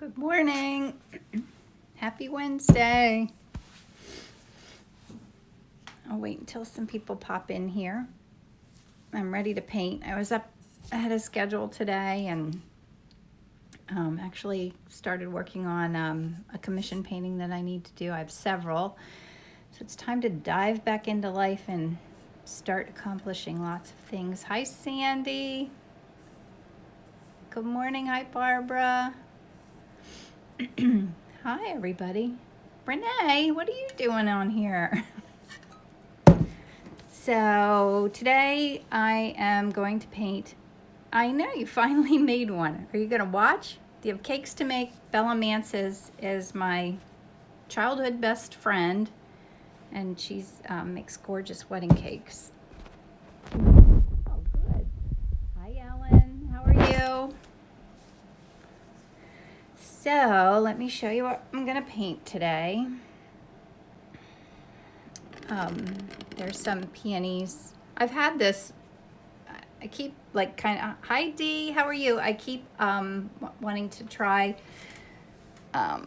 Good morning. Happy Wednesday. I'll wait until some people pop in here. I'm ready to paint. I was up ahead of schedule today and actually started working on a commission painting that I need to do. I have several. So it's time to dive back into life and start accomplishing lots of things. Hi, Sandy. Good morning. Hi, Barbara. Hi, everybody. Renee, what are you doing on here? So today I am going to paint. I know you finally made one. Are you going to watch? Do you have cakes to make? Bella Mance is my childhood best friend, and she makes gorgeous wedding cakes. Oh, good. Hi, Ellen. How are you? So let me show you what I'm going to paint today. There's some peonies. I've had this. I keep like kind of. Hi Dee, how are you? I keep wanting to try. I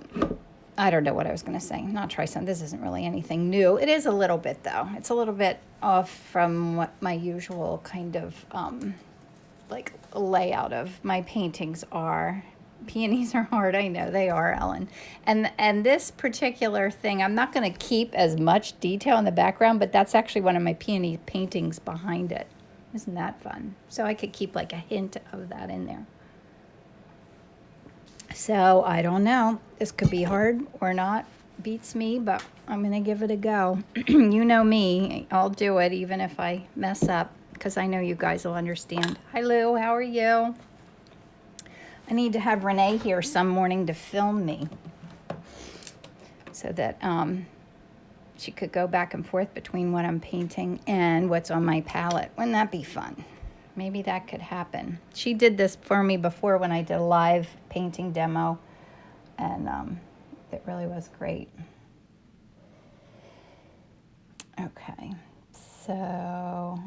don't know what I was going to say. Not try some. This isn't really anything new. It is a little bit though. It's a little bit off from what my usual kind of like layout of my paintings are. Peonies are hard, I know they are, Ellen. And this particular thing, I'm not going to keep as much detail in the background, but that's actually one of my peony paintings behind it. Isn't that fun? So I could keep like a hint of that in there. So I don't know. This could be hard or not. Beats me, but I'm going to give it a go. You know me. I'll do it even if I mess up because I know you guys will understand. Hi, Lou. How are you? I need to have Renee here some morning to film me so that she could go back and forth between what I'm painting and what's on my palette. Wouldn't that be fun? Maybe that could happen. She did this for me before when I did a live painting demo, and it really was great. Okay, so...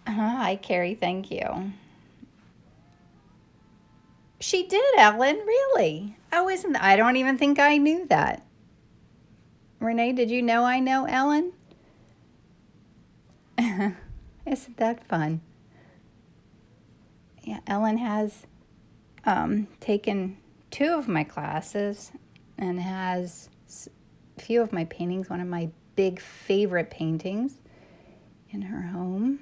Hi, Carrie. Thank you. She did, Ellen. Really? Oh, isn't I don't even think I knew that. Renee, did you know I know Ellen? Isn't that fun? Yeah, Ellen has taken 2 of my classes and has a few of my paintings, one of my big favorite paintings in her home.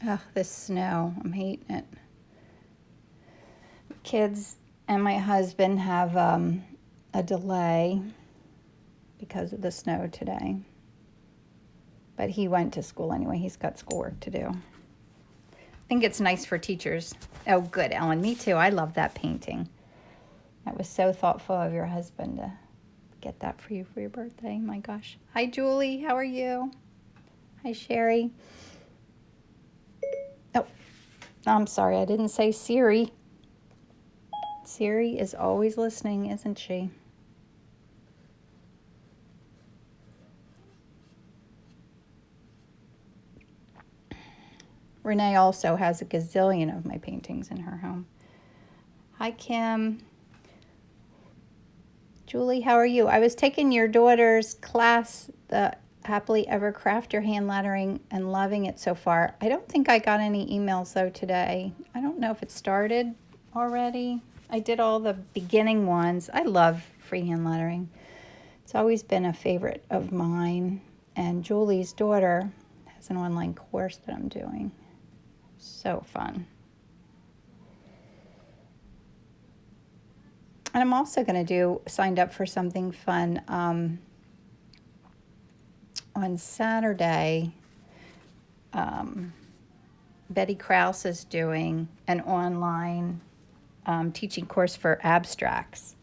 Oh, this snow. I'm hating it. The kids and my husband have a delay because of the snow today. But he went to school anyway. He's got schoolwork to do. I think it's nice for teachers. Oh, good, Ellen. Me too. I love that painting. That was so thoughtful of your husband to get that for you for your birthday. My gosh. Hi, Julie. How are you? Hi, Sherry. Oh, I'm sorry. I didn't say Siri. Siri is always listening, isn't she? Renee also has a gazillion of my paintings in her home. Hi, Kim. Julie, how are you? I was taking your daughter's class, the Happily Ever Crafter hand lettering, and loving it so far. I don't think I got any emails, though, today. I don't know if it started already. I did all the beginning ones. I love freehand lettering. It's always been a favorite of mine. And Julie's daughter has an online course that I'm doing. So fun. And I'm also going to signed up for something fun on Saturday. Betty Krause is doing an online teaching course for abstracts.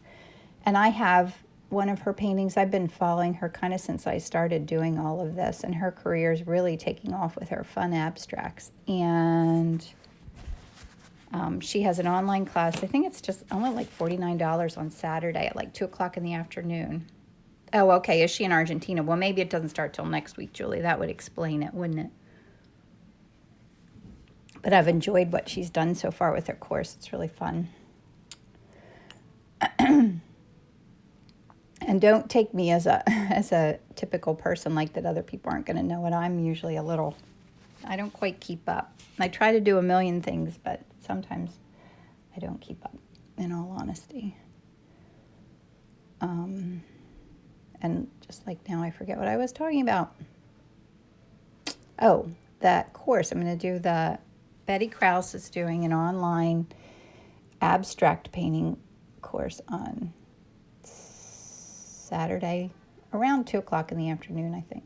And I have one of her paintings. I've been following her kind of since I started doing all of this. And her career is really taking off with her fun abstracts. And she has an online class. I think it's just only like $49 on Saturday at like 2 o'clock in the afternoon. Oh, okay. Is she in Argentina? Well, maybe it doesn't start till next week, Julie. That would explain it, wouldn't it? But I've enjoyed what she's done so far with her course. It's really fun. And don't take me as a typical person like that. Other people aren't going to know it. I'm usually I don't quite keep up. I try to do a million things, but sometimes I don't keep up, in all honesty. And just like now, I forget what I was talking about. Oh, that course. I'm going to do Betty Krause is doing an online abstract painting course on Saturday around 2 o'clock in the afternoon, I think.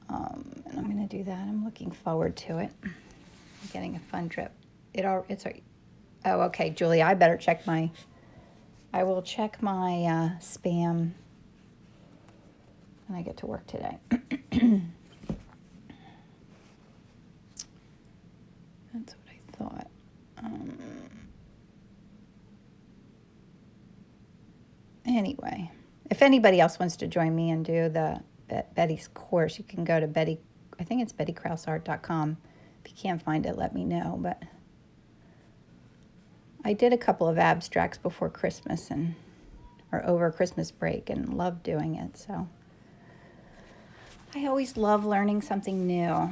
And I'm going to do that. I'm looking forward to it. I'm getting a fun trip. Oh, okay, Julie, I better check I will check my spam when I get to work today. That's what I thought. Anyway, if anybody else wants to join me and do Betty's course, you can go to I think it's bettykrauseart.com. If you can't find it, let me know. But I did a couple of abstracts before Christmas or over Christmas break and loved doing it. So I always love learning something new.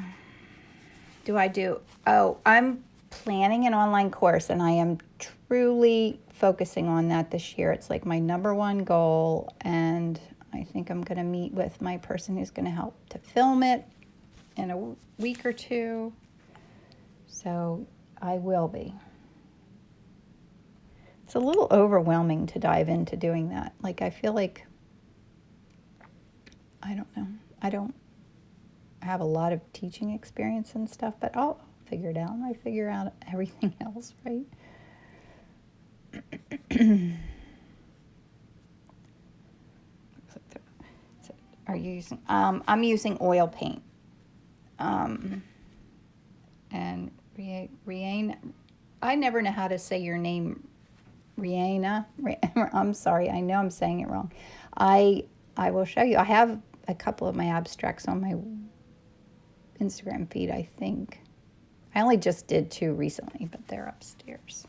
I'm planning an online course, and I am truly focusing on that this year. It's like my number one goal, and I think I'm going to meet with my person who's going to help to film it in a week or two. So I will be. It's a little overwhelming to dive into doing that. Like, I feel like, I don't know. I don't have a lot of teaching experience and stuff, but I'll figure it out. I figure out everything else, right? Are you using? I'm using oil paint. And Rihanna, I never know how to say your name, Rihanna. I'm sorry. I know I'm saying it wrong. I will show you. I have a couple of my abstracts on my Instagram feed, I think. I only just did 2 recently, but they're upstairs.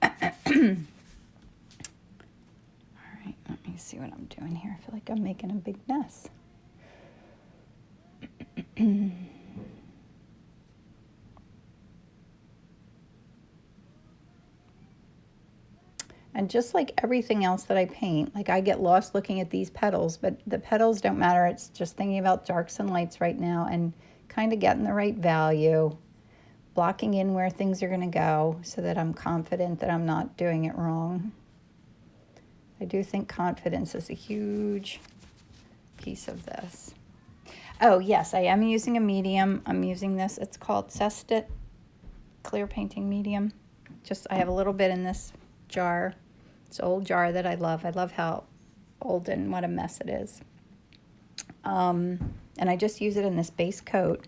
All right, let me see what I'm doing here. I feel like I'm making a big mess. And just like everything else that I paint, like I get lost looking at these petals, but the petals don't matter. It's just thinking about darks and lights right now and kind of getting the right value, blocking in where things are going to go so that I'm confident that I'm not doing it wrong. I do think confidence is a huge piece of this. Oh, yes, I am using a medium. I'm using this. It's called Cestit Clear Painting Medium. I have a little bit in this jar. It's an old jar that I love. I love how old and what a mess it is. And I just use it in this base coat.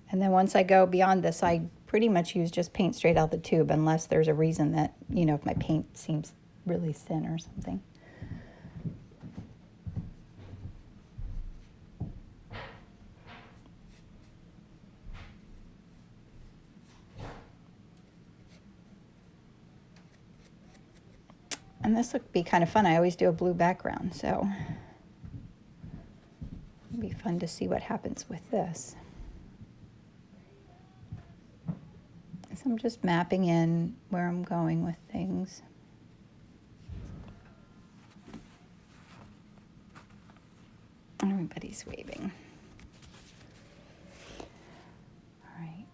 And then once I go beyond this, I pretty much use just paint straight out the tube unless there's a reason that, if my paint seems really thin or something. And this would be kind of fun. I always do a blue background, so it'd be fun to see what happens with this. So I'm just mapping in where I'm going with things. Everybody's waving. All right.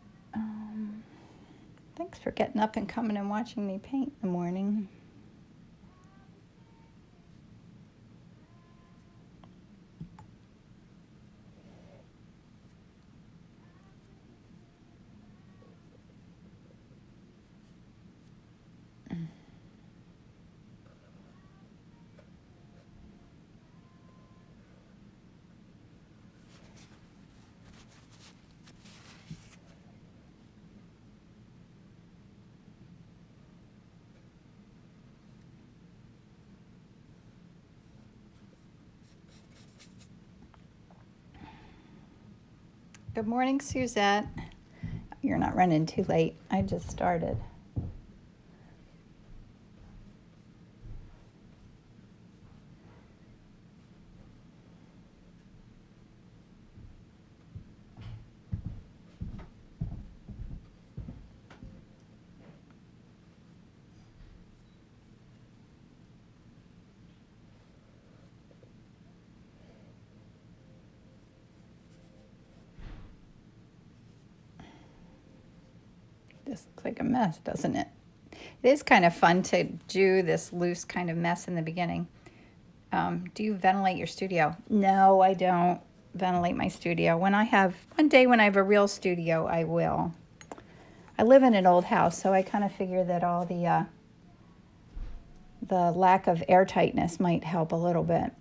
Thanks for getting up and coming and watching me paint in the morning. Good morning, Suzette. You're not running too late. I just started. This looks like a mess, doesn't it? It is kind of fun to do this loose kind of mess in the beginning. Do you ventilate your studio? No, I don't ventilate my studio. One day when I have a real studio, I will. I live in an old house, so I kind of figure that all the lack of airtightness might help a little bit.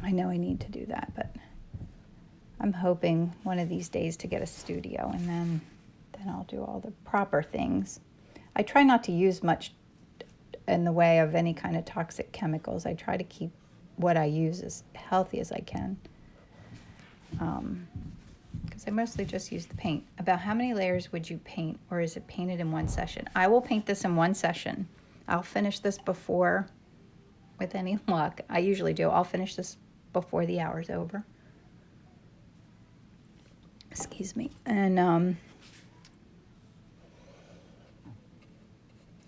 I know I need to do that, but I'm hoping one of these days to get a studio, and then I'll do all the proper things. I try not to use much in the way of any kind of toxic chemicals. I try to keep what I use as healthy as I can, because I mostly just use the paint. About how many layers would you paint, or is it painted in one session? I will paint this in one session. I'll finish this before, with any luck. I usually do. I'll finish this before the hour's over. Excuse me. And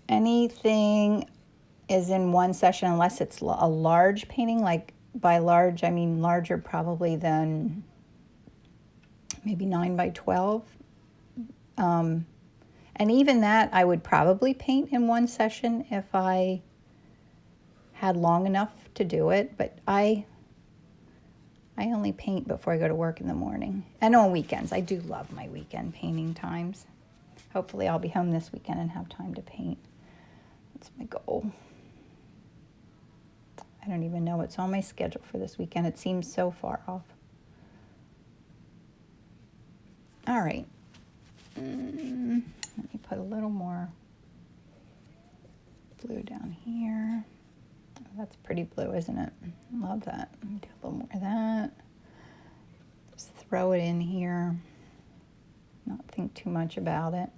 anything is in one session unless it's a large painting. Like by large, I mean larger probably than maybe 9 by 12. And even that I would probably paint in one session if I had long enough to do it. But I only paint before I go to work in the morning. And on weekends. I do love my weekend painting times. Hopefully I'll be home this weekend and have time to paint. That's my goal. I don't even know what's on my schedule for this weekend. It seems so far off. All right. Let me put a little more blue down here. Oh, that's pretty blue, isn't it? Love that. Let me do a little more of that. Just throw it in here. Not think too much about it.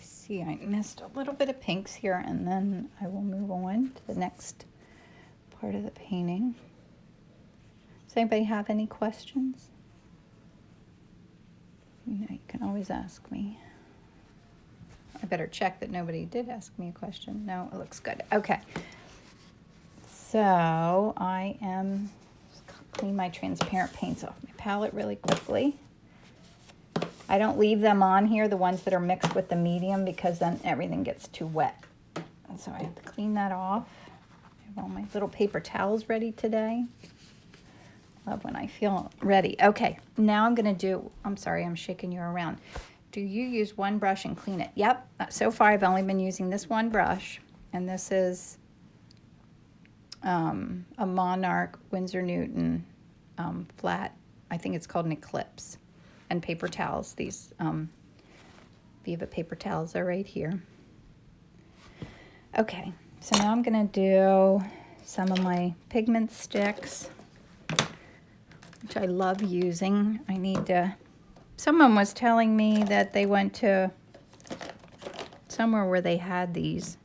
See, I missed a little bit of pinks here, and then I will move on to the next part of the painting. Does anybody have any questions? You can always ask me. I better check that nobody did ask me a question. No, it looks good. Okay. So I am just clean my transparent paints off my palette really quickly. I don't leave them on here, the ones that are mixed with the medium, because then everything gets too wet. And so I have to clean that off. I have all my little paper towels ready today. Love when I feel ready. Okay, now I'm going to I'm sorry, I'm shaking you around. Do you use one brush and clean it? Yep. So far I've only been using this one brush, and this is a Monarch Winsor Newton flat. I think it's called an Eclipse. And paper towels. These Viva paper towels are right here. Okay, so now I'm going to do some of my pigment sticks, which I love using. I need to... Someone was telling me that they went to somewhere where they had these.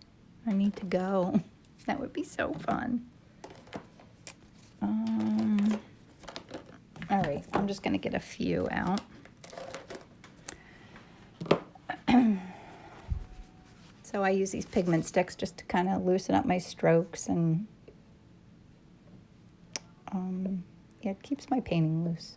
I need to go. That would be so fun. All right, I'm just going to get a few out. So I use these pigment sticks just to kind of loosen up my strokes, and yeah, it keeps my painting loose.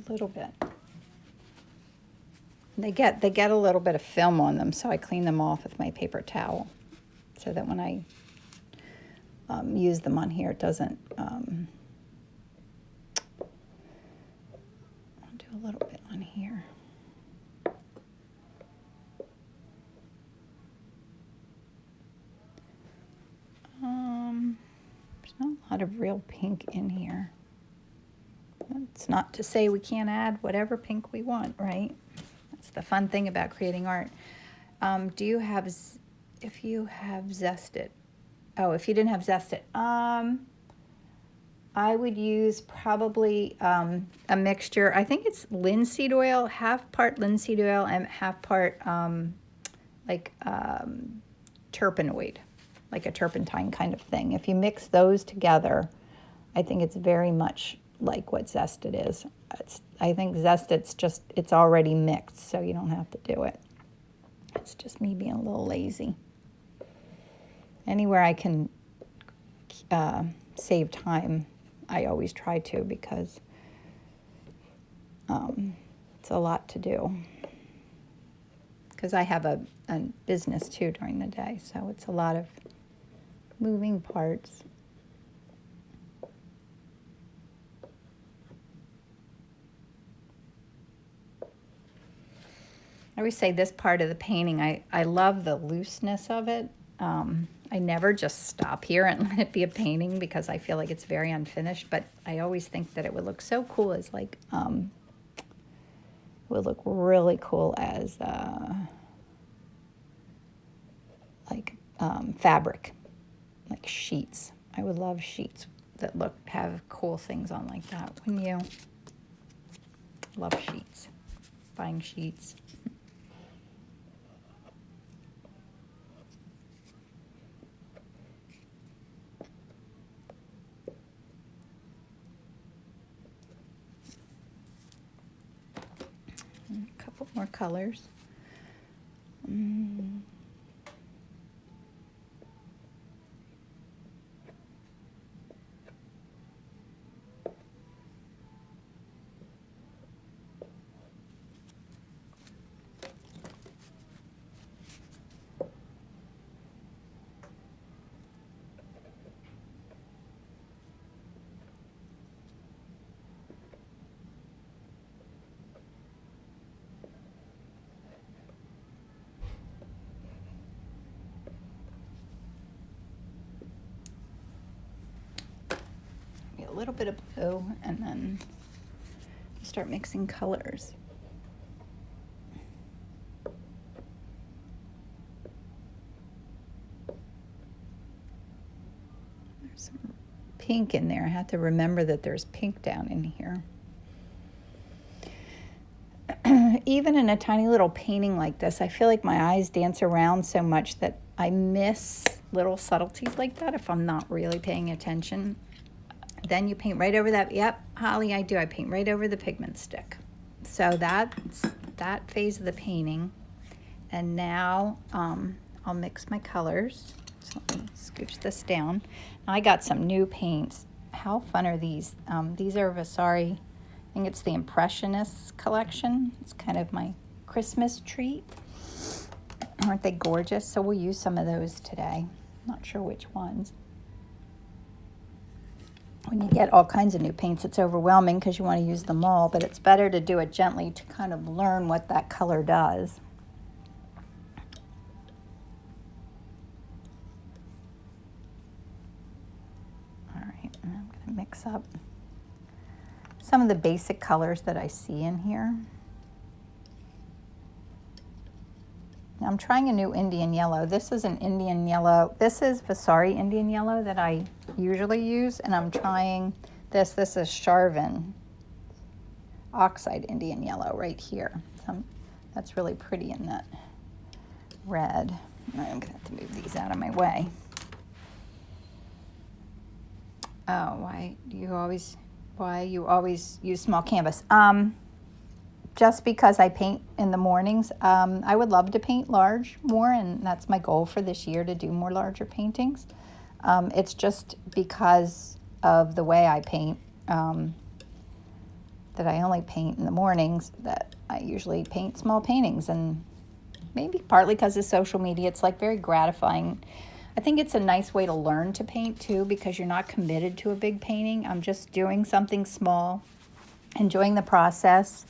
a little bit. They get a little bit of film on them, so I clean them off with my paper towel so that when I use them on here, it doesn't, I'll do a little bit on here. There's not a lot of real pink in here. That's not to say we can't add whatever pink we want, right? That's the fun thing about creating art. Do you have, if you have zested? Oh, if you didn't have zested, I would use probably a mixture. I think it's linseed oil, half part linseed oil and half part terpenoid, like a turpentine kind of thing. If you mix those together, I think it's very much like what zested is. I think zested's just, it's already mixed, so you don't have to do it. It's just me being a little lazy. Anywhere I can save time, I always try to, because it's a lot to do. Because I have a business too during the day, so it's a lot of moving parts. I always say this part of the painting, I love the looseness of it. I never just stop here and let it be a painting because I feel like it's very unfinished, but I always think that it would look so cool as like, would look really cool as fabric, like sheets. I would love sheets that have cool things on like that. Wouldn't you? Love sheets, buying sheets. A couple more colors. A little bit of blue, and then start mixing colors. There's some pink in there. I have to remember that there's pink down in here. Even in a tiny little painting like this, I feel like my eyes dance around so much that I miss little subtleties like that if I'm not really paying attention. Then you paint right over that. Yep, Holly, I do. I paint right over the pigment stick. So that's that phase of the painting. And now I'll mix my colors. So let me scooch this down. Now I got some new paints. How fun are these? These are Vasari. I think it's the Impressionists collection. It's kind of my Christmas treat. Aren't they gorgeous? So we'll use some of those today. Not sure which ones. When you get all kinds of new paints, it's overwhelming because you want to use them all, but it's better to do it gently to kind of learn what that color does. All right, and I'm going to mix up some of the basic colors that I see in here. Now I'm trying a new Indian yellow. This is an Indian yellow. This is Vasari Indian yellow that I usually use, and I'm trying this. This is Charvin Oxide Indian yellow right here. That's really pretty in that red. I'm gonna have to move these out of my way. Oh, why you always use small canvas? Just because I paint in the mornings. I would love to paint large more, and that's my goal for this year, to do more larger paintings. It's just because of the way I paint. that I only paint in the mornings, that I usually paint small paintings, and maybe partly because of social media, it's like very gratifying. I think it's a nice way to learn to paint too, because you're not committed to a big painting. I'm just doing something small, enjoying the process,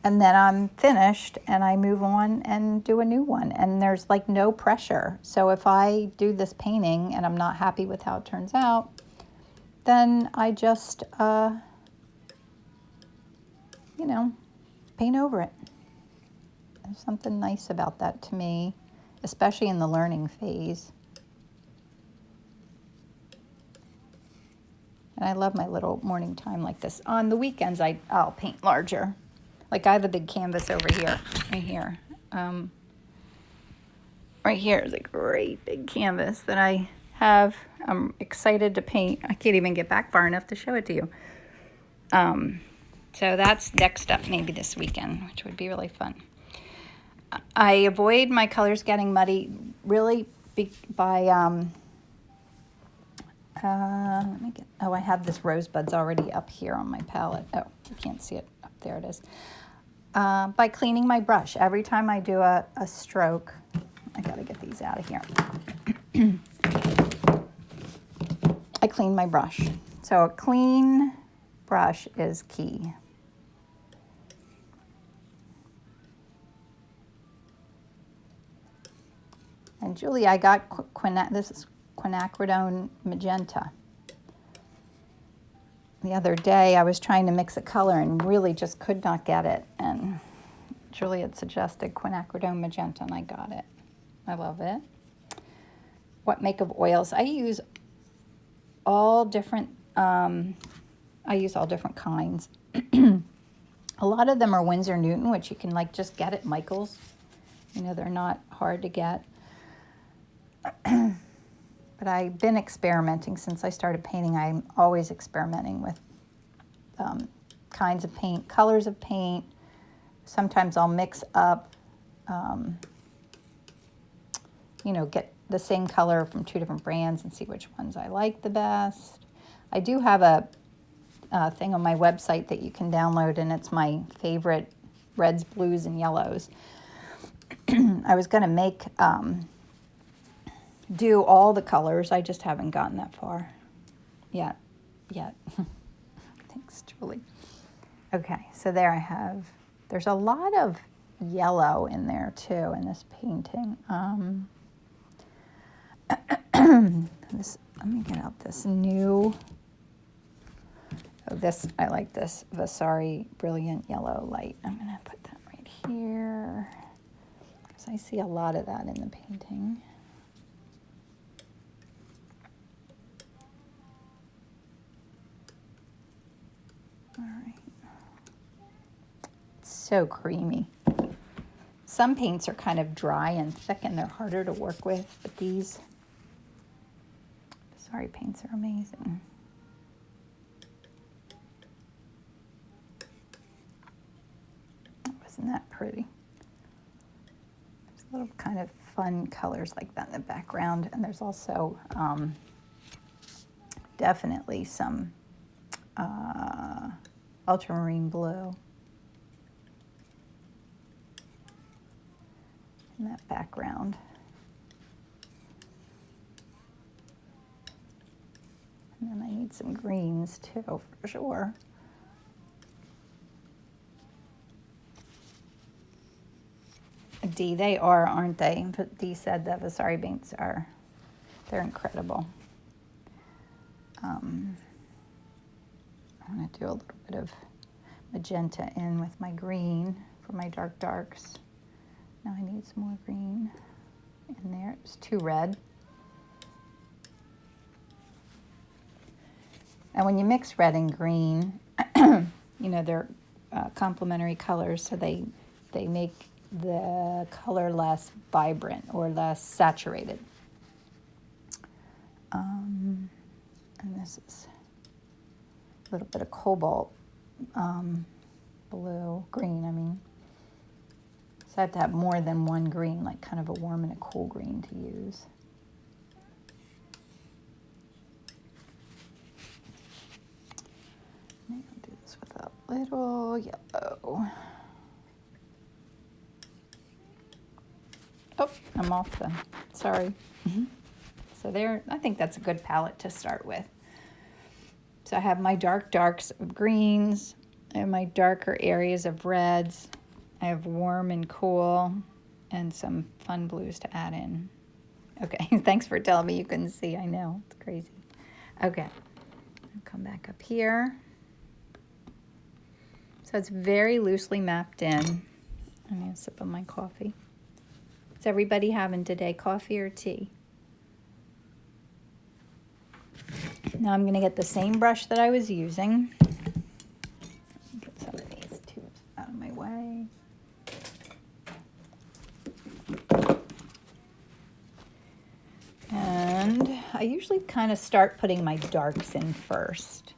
and then I'm finished and I move on and do a new one. And there's like no pressure. So if I do this painting and I'm not happy with how it turns out, then I just, you know, paint over it. There's something nice about that to me, especially in the learning phase. And I love my little morning time like this. On the weekends, I'll paint larger. Like I have a big canvas over here, right here. Right here is a great big canvas that I have. I'm excited to paint. I can't even get back far enough to show it to you. So that's next up maybe this weekend, which would be really fun. I avoid my colors getting muddy really by, let me get, oh, I have this rosebuds already up here on my palette. Oh, you can't see it. Up there it is. By cleaning my brush. Every time I do a stroke, I gotta get these out of here. I clean my brush. So a clean brush is key. And Julie, I got this is quinacridone magenta. The other day I was trying to mix a color and really just could not get it. And Julie had suggested quinacridone magenta and I got it. I love it. What make of oils? I use all different kinds. A lot of them are Winsor Newton, which you can like just get at Michael's. You know, they're not hard to get. But I've been experimenting since I started painting. I'm always experimenting with kinds of paint, colors of paint. Sometimes I'll mix up, you know, get the same color from 2 different brands and see which ones I like the best. I do have a thing on my website that you can download, and it's my favorite reds, blues, and yellows. I was going to make, do all the colors. I just haven't gotten that far yet. Thanks, Julie. Okay, so there I have, there's a lot of yellow in there too in this painting. Let me get out this new, I like this Vasari Brilliant Yellow Light. I'm going to put that right here because I see a lot of that in the painting. All right. It's so creamy. Some paints are kind of dry and thick and they're harder to work with, but these Vasari paints are amazing. Isn't that pretty? There's little kind of fun colors like that in the background, and there's also definitely some ultramarine blue in that background. And then I need some greens too, for sure. Dee, they are, aren't they? But Dee said that Vasari paints are, they're incredible. I'm going to do a little bit of magenta in with my green for my dark darks. Now I need some more green in there. It's too red. And when you mix red and green, you know, they're complementary colors, so they make the color less vibrant or less saturated. And this is a little bit of cobalt green, I mean. So I have to have more than one green, like kind of a warm and a cool green to use. Maybe I'll do this without little yellow. Oh, I'm off the, sorry. So there, I think that's a good palette to start with. So I have my darks of greens and my darker areas of reds. I have warm and cool and some fun blues to add in. Okay, thanks for telling me you couldn't see. I know, it's crazy. Okay, I'll come back up here. So it's very loosely mapped in. I'm gonna sip on my coffee. What's everybody having today, coffee or tea? Now I'm gonna get the same brush that I was using. Get some of these tubes out of my way. And I usually kind of start putting my darks in first.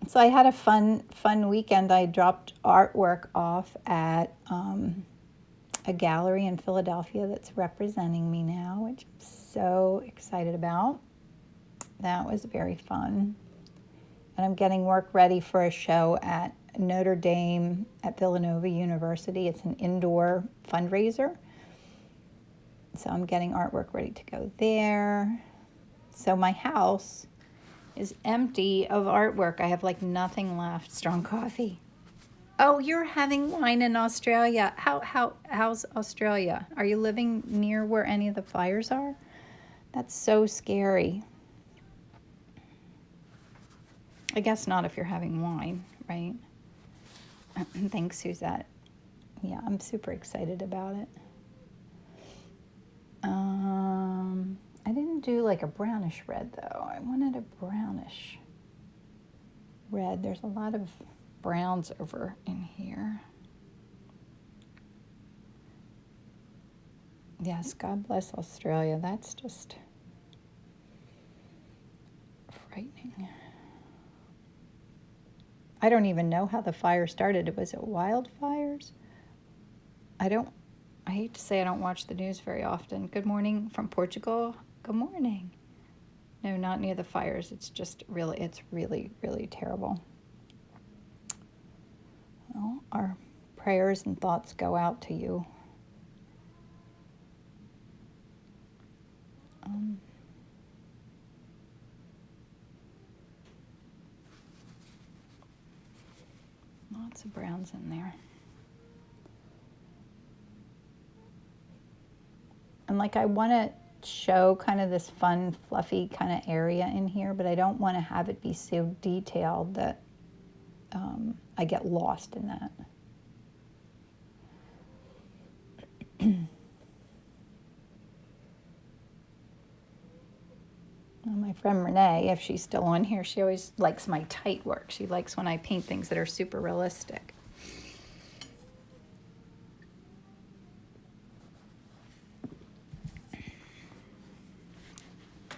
So I had a fun weekend. I dropped artwork off at a gallery in Philadelphia that's representing me now, which I'm so excited about. That was very fun. And I'm getting work ready for a show at Notre Dame at Villanova University. It's an indoor fundraiser. So I'm getting artwork ready to go there. So my house is empty of artwork. I have like nothing left. Strong coffee. Oh, you're having wine in Australia. How's Australia? Are you living near where any of the fires are? That's so scary. I guess not if you're having wine, right? Thanks, Suzette. Yeah, I'm super excited about it. I didn't do like a brownish red though. I wanted a brownish red. There's a lot of browns over in here. Yes, God bless Australia. That's just frightening. I don't even know how the fire started. Was it wildfires? I hate to say I don't watch the news very often. Good morning from Portugal. Good morning. No, not near the fires. It's just it's really, really terrible. Well, our prayers and thoughts go out to you. Lots of browns in there. And like I want to show kind of this fun, fluffy kind of area in here, but I don't want to have it be so detailed that I get lost in that. My friend Renee, if she's still on here, she always likes my tight work. She likes when I paint things that are super realistic.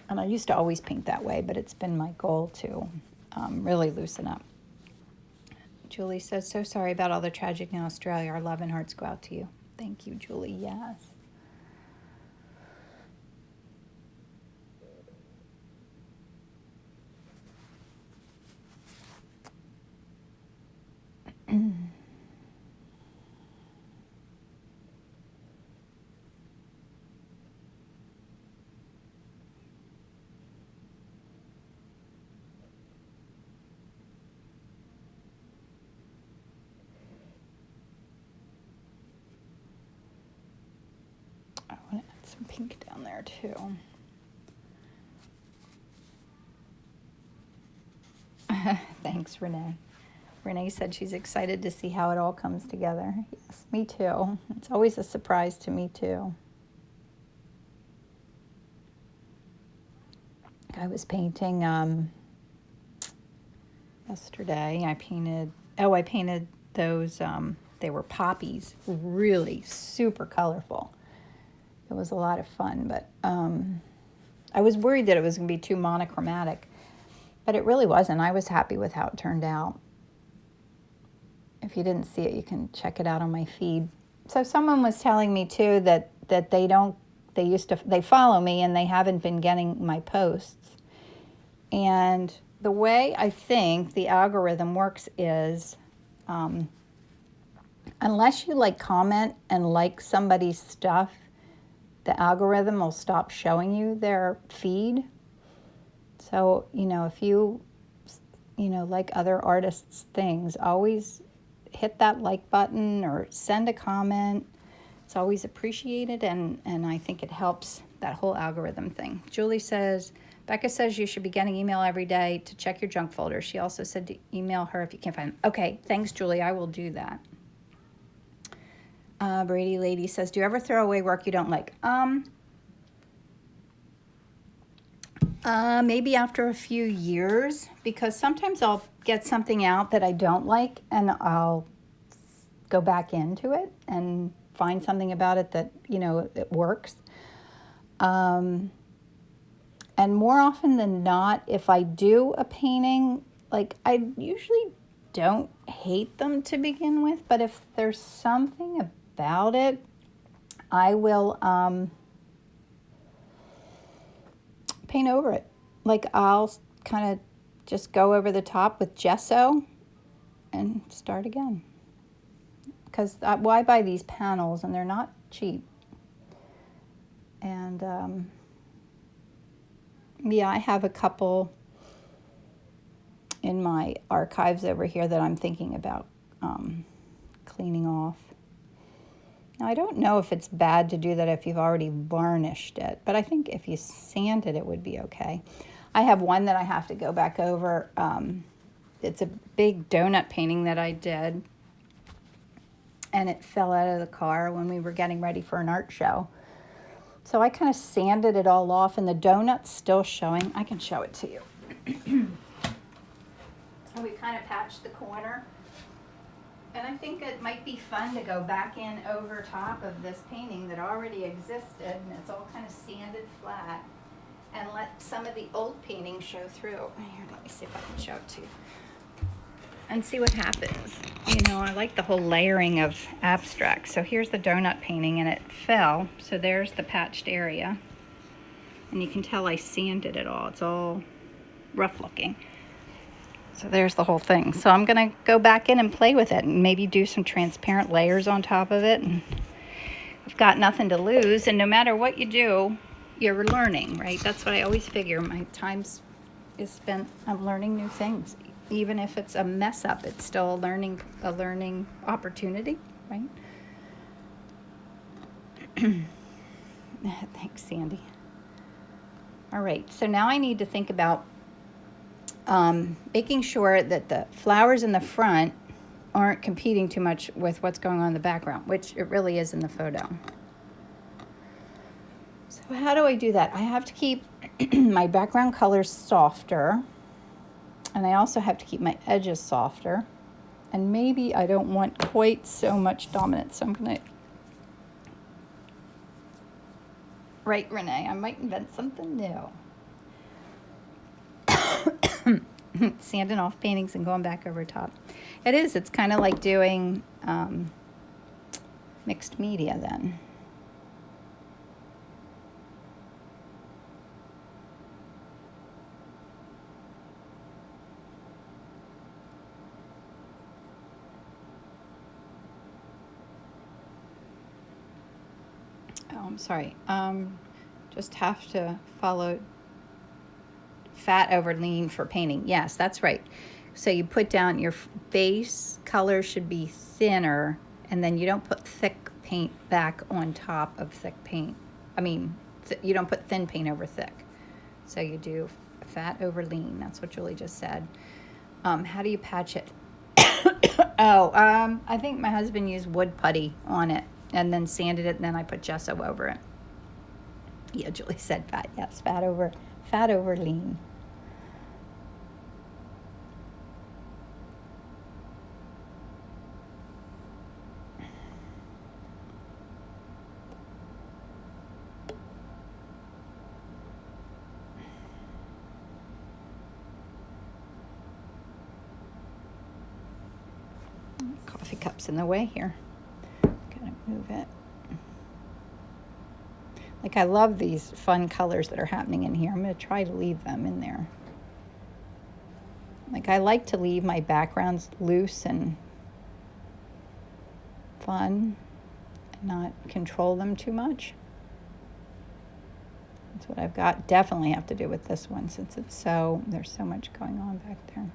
And I used to always paint that way, but it's been my goal to really loosen up. Julie says, so sorry about all the tragedy in Australia. Our love and hearts go out to you. Thank you, Julie. Yes. I want to add some pink down there too. Thanks, Renee. Renee said she's excited to see how it all comes together. Yes, me too. It's always a surprise to me too. I was painting yesterday. I painted those, they were poppies, really super colorful. It was a lot of fun, but I was worried that it was going to be too monochromatic, but it really wasn't. I was happy with how it turned out. If you didn't see it, you can check it out on my feed. So someone was telling me too that they follow me and they haven't been getting my posts. And the way I think the algorithm works is, unless you like comment and like somebody's stuff, the algorithm will stop showing you their feed. So, if you like other artists' things, always hit that like button or send a comment. It's always appreciated, and I think it helps that whole algorithm thing. Julie says, Becca says you should be getting email every day to check your junk folder. She also said to email her if you can't find them. Okay, thanks, Julie. I will do that. Brady Lady says, do you ever throw away work you don't like? Maybe after a few years, because sometimes I'll get something out that I don't like and I'll go back into it and find something about it that, it works. And more often than not, if I do a painting, like I usually don't hate them to begin with, but if there's something about it, I will paint over it. Like I'll kind of just go over the top with gesso and start again. Because I buy these panels and they're not cheap. And yeah, I have a couple in my archives over here that I'm thinking about cleaning off. Now, I don't know if it's bad to do that if you've already varnished it, but I think if you sanded it would be okay. I have one that I have to go back over. It's a big donut painting that I did, and it fell out of the car when we were getting ready for an art show. So I kind of sanded it all off, and the donut's still showing. I can show it to you. So we kind of patched the corner. And I think it might be fun to go back in over top of this painting that already existed, and it's all kind of sanded flat, and let some of the old paintings show through. Here, let me see if I can show it to you. And see what happens. I like the whole layering of abstract. So here's the donut painting, and it fell. So there's the patched area. And you can tell I sanded it all. It's all rough looking. So there's the whole thing. So I'm going to go back in and play with it and maybe do some transparent layers on top of it. And I've got nothing to lose. And no matter what you do, you're learning, right? That's what I always figure. My time is spent, I'm learning new things. Even if it's a mess up, it's still a learning opportunity, right? Thanks, Sandy. All right, so now I need to think about making sure that the flowers in the front aren't competing too much with what's going on in the background, which it really is in the photo. So how do I do that? I have to keep my background colors softer. And I also have to keep my edges softer. And maybe I don't want quite so much dominance. So I'm going to... Right, Renee? I might invent something new. Sanding off paintings and going back over top. It is. It's kind of like doing mixed media then. I'm sorry. Just have to follow fat over lean for painting. Yes, that's right. So you put down your base color should be thinner, and then you don't put thick paint back on top of thick paint. I mean, you don't put thin paint over thick. So you do fat over lean. That's what Julie just said. How do you patch it? I think my husband used wood putty on it and then sanded it, and then I put gesso over it. Yeah, Julie said fat. Yes, fat over lean. Coffee cup's in the way here. Gotta move it. Like, I love these fun colors that are happening in here. I'm going to try to leave them in there. Like, I like to leave my backgrounds loose and fun and not control them too much. That's what I've got. Definitely have to do with this one since there's so much going on back there.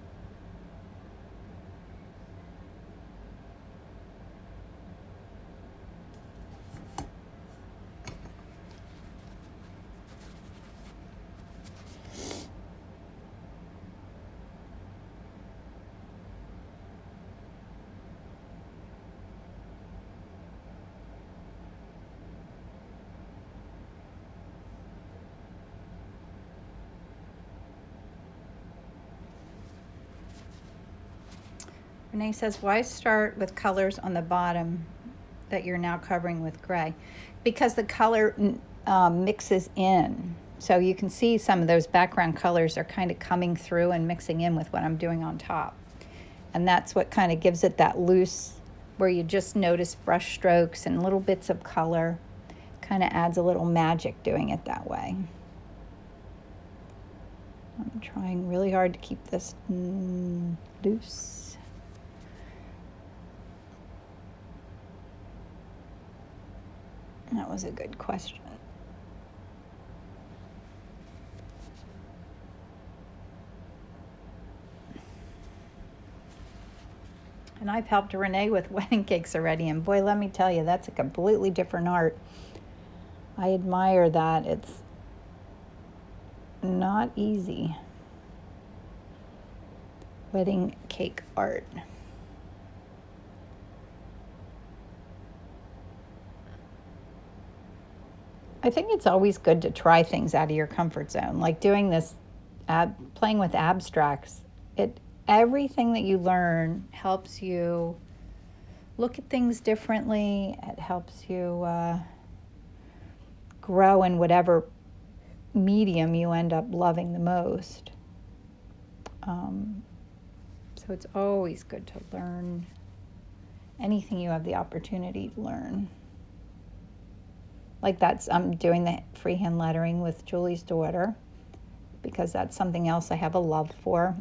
Renee says, why start with colors on the bottom that you're now covering with gray? Because the color mixes in. So you can see some of those background colors are kind of coming through and mixing in with what I'm doing on top. And that's what kind of gives it that loose, where you just notice brush strokes and little bits of color. Kind of adds a little magic doing it that way. I'm trying really hard to keep this loose. That was a good question. And I've helped Renee with wedding cakes already, and boy, let me tell you, that's a completely different art. I admire that. It's not easy. Wedding cake art. I think it's always good to try things out of your comfort zone, like doing this, playing with abstracts. Everything that you learn helps you look at things differently. It helps you grow in whatever medium you end up loving the most. So it's always good to learn anything you have the opportunity to learn. Like I'm doing the freehand lettering with Julie's daughter because that's something else I have a love for.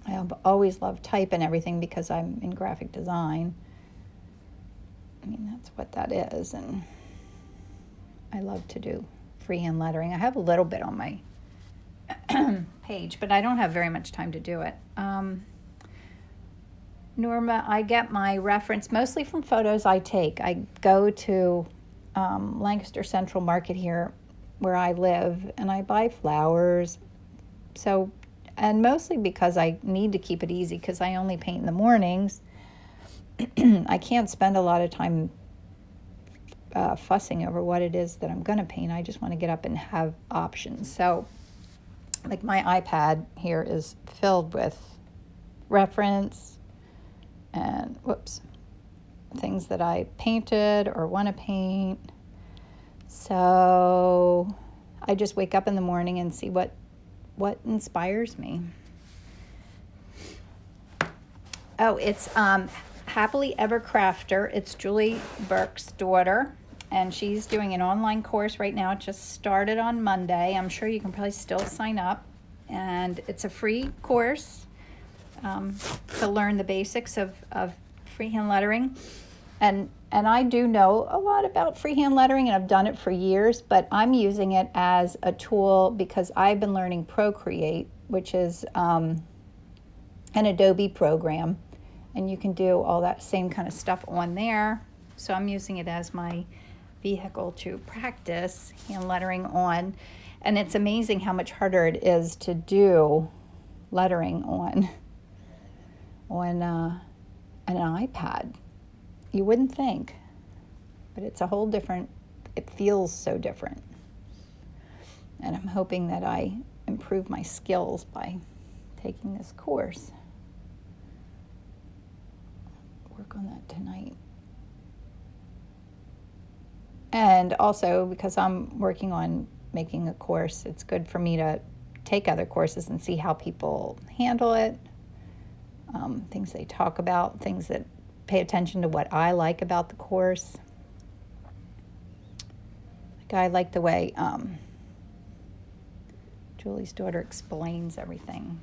I have always loved type and everything because I'm in graphic design. I mean, that's what that is. And I love to do freehand lettering. I have a little bit on my page, but I don't have very much time to do it. Norma, I get my reference mostly from photos I take. I go to Lancaster Central Market here where I live, and I buy flowers. So, and mostly because I need to keep it easy because I only paint in the mornings. I can't spend a lot of time fussing over what it is that I'm going to paint. I just want to get up and have options. So, like my iPad here is filled with reference and things that I painted or want to paint. So I just wake up in the morning and see what inspires me. Oh, it's Happily Ever Crafter. It's Julie Burke's daughter, and she's doing an online course right now. It just started on Monday. I'm sure you can probably still sign up, and it's a free course to learn the basics of freehand lettering. And I do know a lot about freehand lettering, and I've done it for years, but I'm using it as a tool because I've been learning Procreate, which is an Adobe program, and you can do all that same kind of stuff on there. So I'm using it as my vehicle to practice hand lettering on, and it's amazing how much harder it is to do lettering on an iPad. You wouldn't think, but it's a whole different, it feels so different. And I'm hoping that I improve my skills by taking this course. Work on that tonight. And also, because I'm working on making a course, it's good for me to take other courses and see how people handle it, things they talk about, things that pay attention to what I like about the course. Like I like the way Julie's daughter explains everything.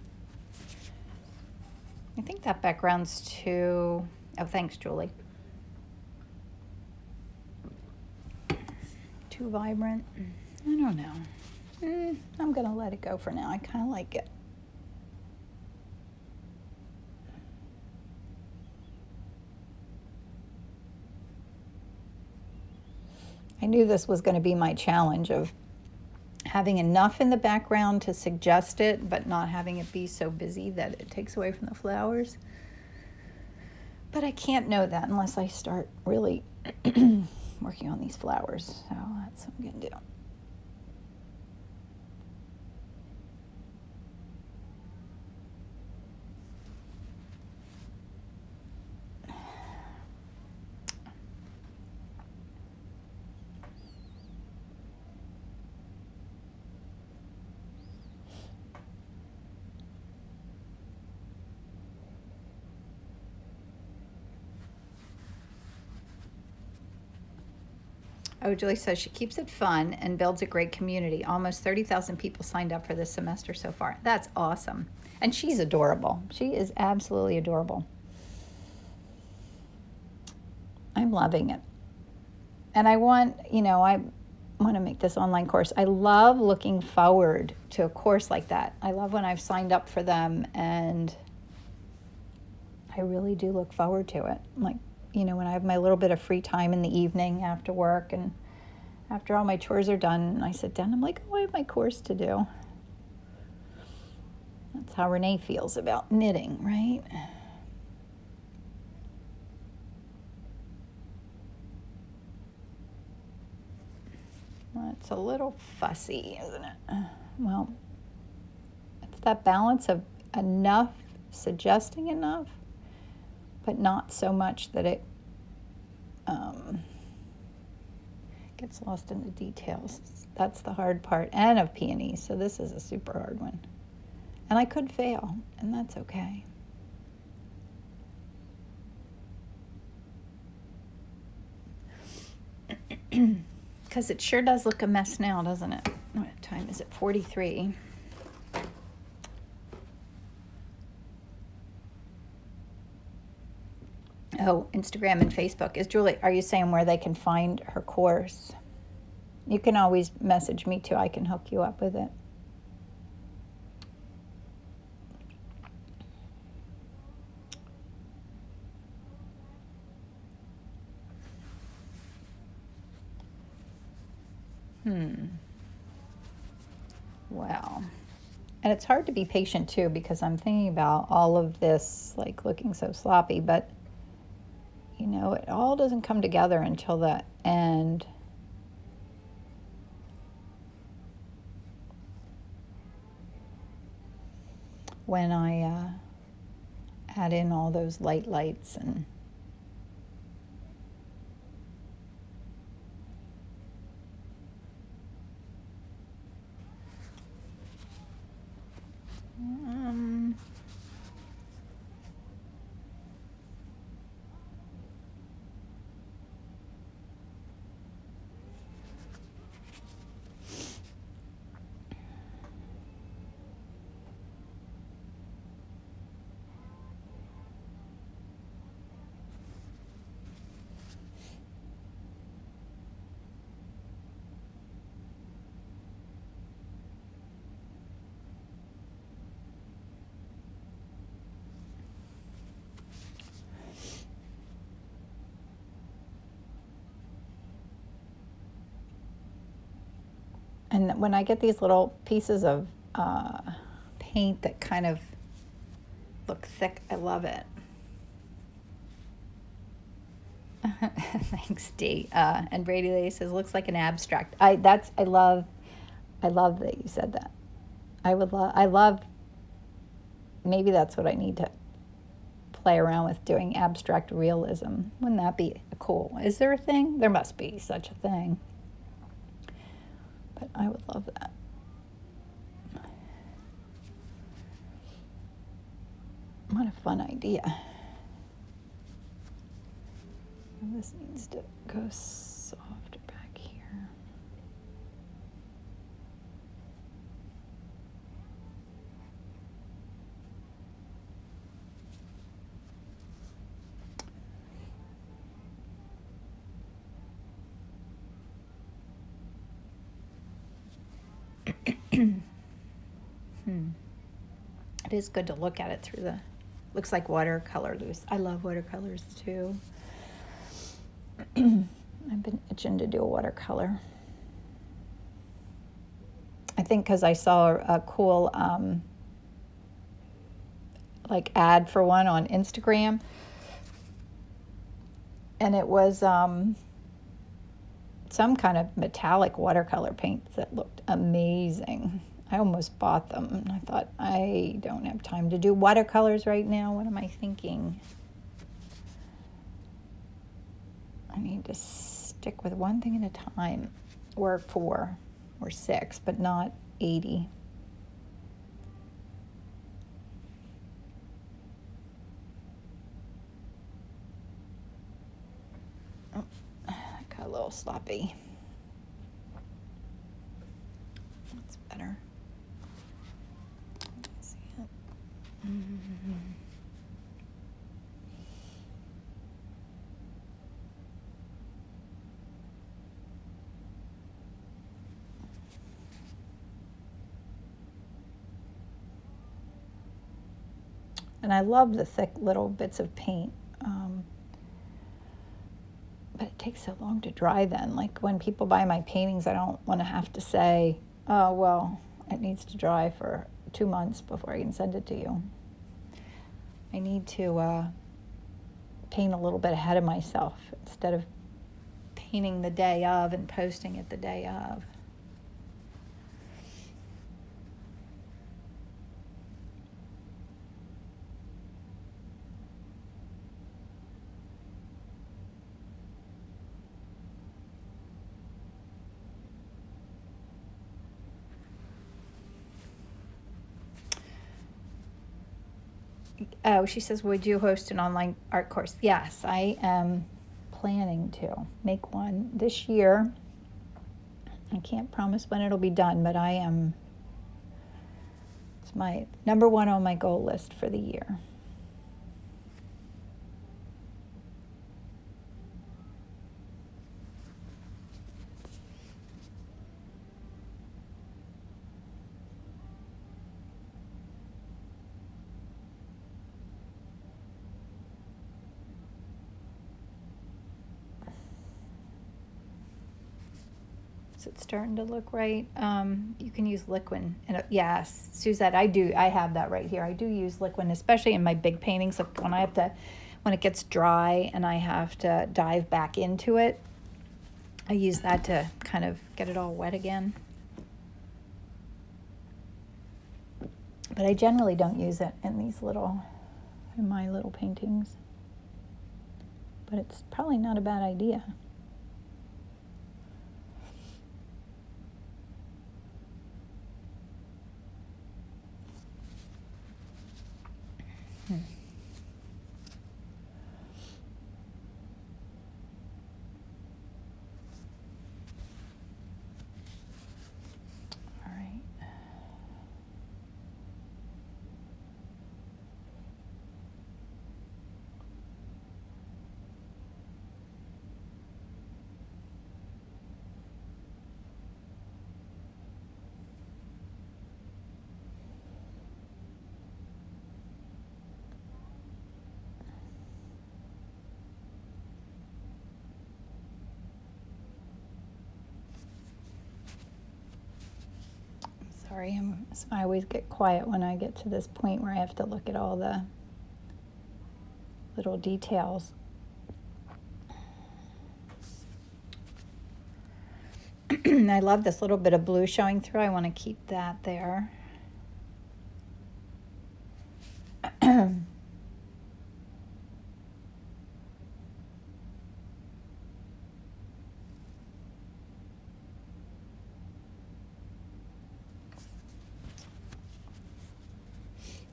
I think that background's too, oh, thanks, Julie. Too vibrant. I don't know. I'm going to let it go for now. I kind of like it. I knew this was going to be my challenge of having enough in the background to suggest it, but not having it be so busy that it takes away from the flowers. But I can't know that unless I start really working on these flowers. So that's what I'm going to do. Oh, Julie says she keeps it fun and builds a great community. Almost 30,000 people signed up for this semester so far. That's awesome. And she's adorable. She is absolutely adorable. I'm loving it. And I want to make this online course. I love looking forward to a course like that. I love when I've signed up for them, and I really do look forward to it. Like, when I have my little bit of free time in the evening after work and after all my chores are done, I sit down, I'm like, oh, I have my course to do. That's how Renee feels about knitting, right? Well, it's a little fussy, isn't it? Well, it's that balance of enough, suggesting enough, but not so much that it gets lost in the details. That's the hard part, and of Peonies, so this is a super hard one. And I could fail, and that's okay. Because it sure does look a mess now, doesn't it? What time is it? 43. Oh, Instagram and Facebook. Julie, are you saying where they can find her course? You can always message me too. I can hook you up with it. Well, and it's hard to be patient too, because I'm thinking about all of this like looking so sloppy, but it all doesn't come together until the end. When I add in all those lights and when I get these little pieces of paint that kind of look thick, I love it. Thanks, Dee. And Brady Lady says, looks like an abstract. I love that you said that. I love, maybe that's what I need to play around with, doing abstract realism. Wouldn't that be cool? Is there a thing? There must be such a thing. But I would love that. What a fun idea. This needs to go softer back here. It is good to look at it through the, looks like watercolor loose. I love watercolors too. I've been itching to do a watercolor. I think because I saw a cool like ad for one on Instagram, and it was some kind of metallic watercolor paints that looked amazing. I almost bought them, and I thought, I don't have time to do watercolors right now. What am I thinking? I need to stick with one thing at a time, or 4 or 6, but not 80. Oh, I got a little sloppy. That's better. Let's see it. And I love the thick little bits of paint, but it takes so long to dry then. Like when people buy my paintings, I don't want to have to say, oh, well, it needs to dry for 2 months before I can send it to you. I need to paint a little bit ahead of myself instead of painting the day of and posting it the day of. Oh, she says, would you host an online art course? Yes, I am planning to make one this year. I can't promise when it'll be done, but it's my number 1 on my goal list for the year. It's starting to look right. You can use liquid. And yes, Suzette, I do. I have that right here. I do use liquid, especially in my big paintings. Like when it gets dry and I have to dive back into it, I use that to kind of get it all wet again. But I generally don't use it in my little paintings. But it's probably not a bad idea. All right. Sorry, I always get quiet when I get to this point where I have to look at all the little details. I love this little bit of blue showing through. I want to keep that there.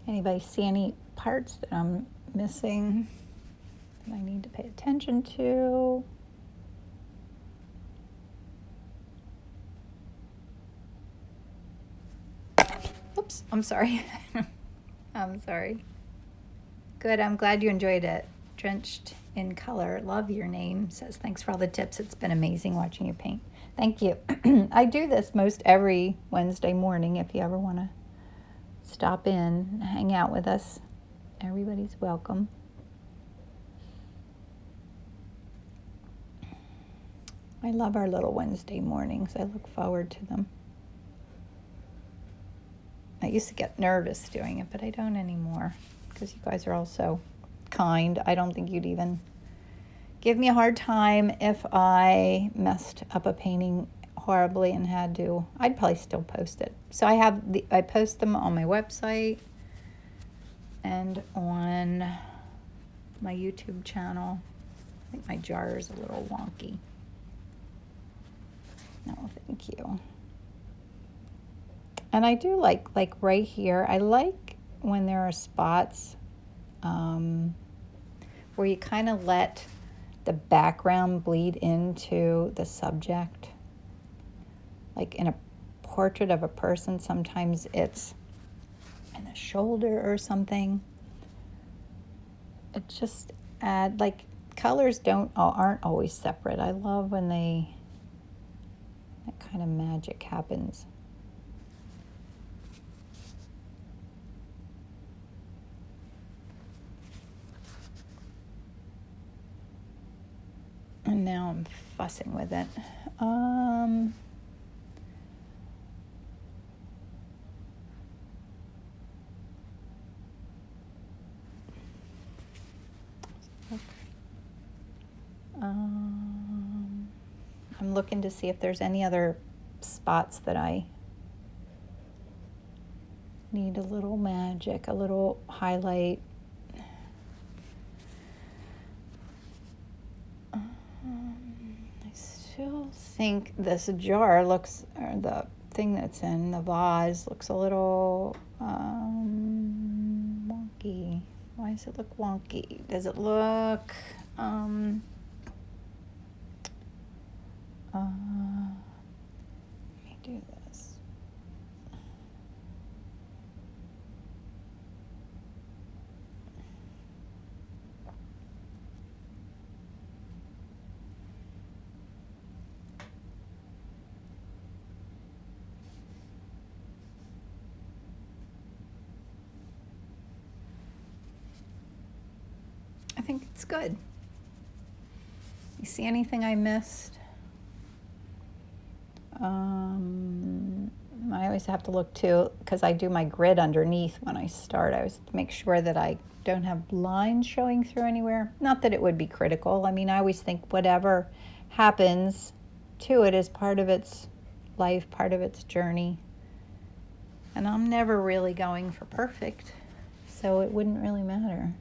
Anybody see any parts that I'm missing that I need to pay attention to? Oops, I'm sorry. I'm sorry. Good, I'm glad you enjoyed it. Drenched in color. Love your name. Says, thanks for all the tips. It's been amazing watching you paint. Thank you. I do this most every Wednesday morning. If you ever want to stop in and hang out with us, everybody's welcome. I love our little Wednesday mornings. I look forward to them. I used to get nervous doing it, but I don't anymore because you guys are all so kind. I don't think you'd even give me a hard time if I messed up a painting horribly and had to. I'd probably still post it. So I post them on my website and on my YouTube channel. I think my jar is a little wonky. No, thank you. And I do like right here, I like when there are spots where you kind of let the background bleed into the subject. Like in a portrait of a person, sometimes it's in the shoulder or something. It just like colors aren't always separate. I love when that kind of magic happens. And now I'm fussing with it. I'm looking to see if there's any other spots that I need a little magic, a little highlight. I still think this jar looks, or the thing that's in the vase looks a little wonky. Why does it look wonky? Does it look let me do this. I think it's good. You see anything I missed? I always have to look too, because I do my grid underneath when I start. I always make sure that I don't have lines showing through anywhere. Not that it would be critical. I mean, I always think whatever happens to it is part of its life, part of its journey. And I'm never really going for perfect, so it wouldn't really matter.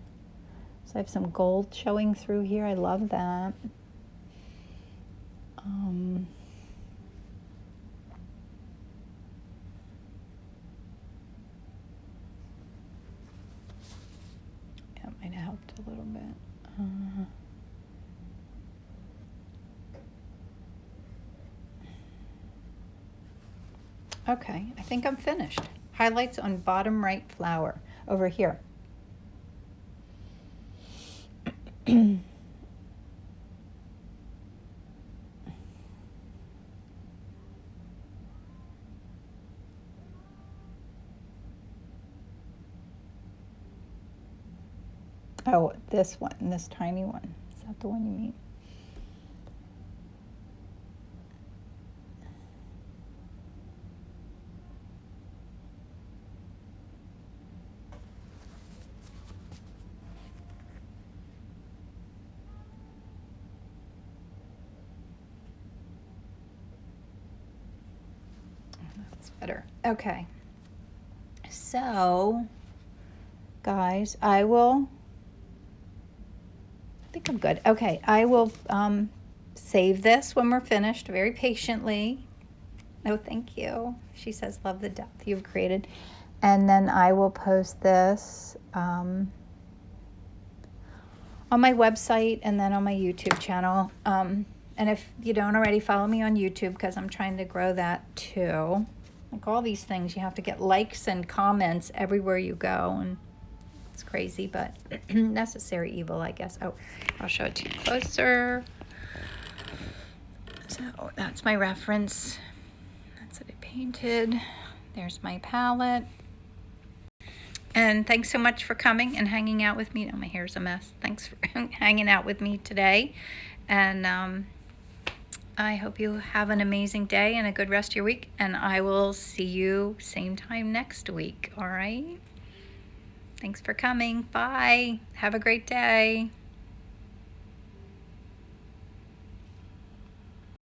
So I have some gold showing through here. I love that. Yeah, it might have helped a little bit. Okay, I think I'm finished. Highlights on bottom right flower over here. Oh, this one, this tiny one. Is that the one you mean? That's better. Okay. So, guys, I think I'm good. Okay, I will save this when we're finished very patiently. Oh, thank you. She says, love the depth you've created. And then I will post this on my website and then on my YouTube channel. And if you don't already, follow me on YouTube because I'm trying to grow that too. Like all these things, you have to get likes and comments everywhere you go. And It's crazy, but necessary evil, I guess. Oh, I'll show it to you closer. So that's my reference. That's what I painted. There's my palette. And thanks so much for coming and hanging out with me. Oh, my hair's a mess. Thanks for hanging out with me today. And I hope you have an amazing day and a good rest of your week. And I will see you same time next week. All right? Thanks for coming. Bye. Have a great day.